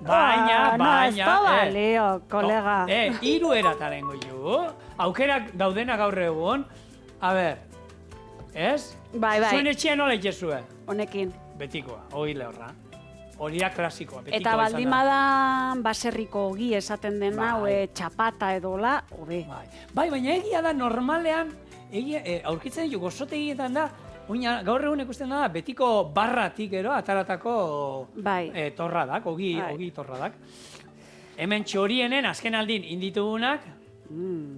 Baina... Ez da balio, kolega. Hiru erataren goiu. Aukerak daudena gaur egun. A ber, ez? Bai. Zuen etxean nola itxezue? Honekin. Betikoa, ogi lehorra. Hori da klasikoa, betikoa Eta baldin badan baserriko ogi esaten dena, txapata edola, hobe. Bai, baina egia da normalean, aurkitzen ditu gozotegietan da, gaur egun ikusten da, betiko barratik ataratako torradak, ogi torradak. Hemen txorienen azken aldin inditugunak,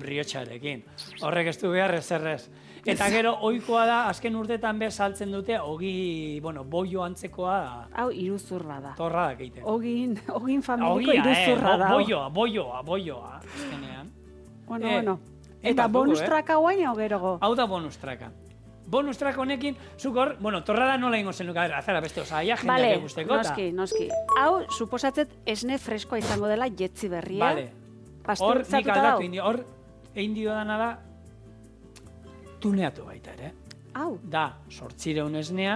briotxarekin. Horrek ez du behar ezerrez. Eta gero, ohikoa da, azken urtetan be saltzen dute, ogi, boio antzekoa. Hau, iruzurra da. Torradak egiten. Ogin familiko iruzurra da. Boioa, azkenean. Bueno. Eta bonus traka guain hau gerogo? Hau da bonus traka. Bonus traka honekin, zuk hor, torrada nola ingo zenuk, azara beste osaia, jendeak egusteko. Noski. Hau, suposatzet esne freskoa izango dela jetzi berria. Bale. Hor, nik aldatu indi, hor, egin dio dana da, tuneatu baita ere. Hau? Da, 800 esnea,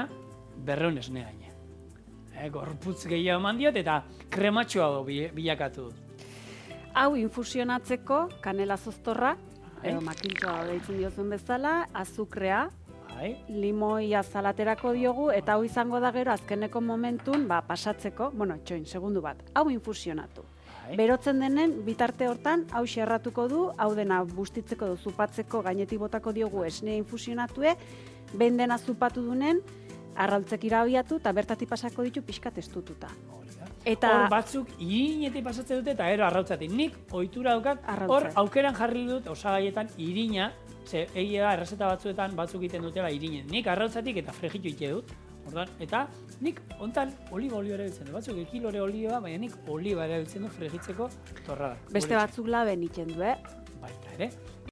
200 esnea ine. Gorputz gehiago eman diot eta krematxoa bilakatu dut. Hau infusionatzeko kanela zoztorra, edo makiltoa deitzen diozuen bezala, azukrea, limoi azalaterako diogu, eta hau izango da gero azkeneko momentun pasatzeko, segundu bat, hau infusionatu. Berotzen denen, bitarte hortan, hau xerratuko du, hau dena bustitzeko du, zupatzeko, gainetik botako diogu esnea infusionatue, bendena zupatu dunen, arrautzek irabiatu, eta bertatik pasako ditu pixka testututa. Hor batzuk irinetik pasatzen dute, eta gero arrautzatik. Nik ohitura daukat, hor aukeran jarri dut osagaietan irina, ze egia da, errezeta batzuetan batzuk egiten dutela irinen. Nik arrautzatik eta frejitu ite dut, eta nik ontan oliba olioa erabiltzen du. Batzuk ekilore olioa, baina nik oliba erabiltzen du fregitzeko torrada. Beste batzuk laben iten du, Baita ere.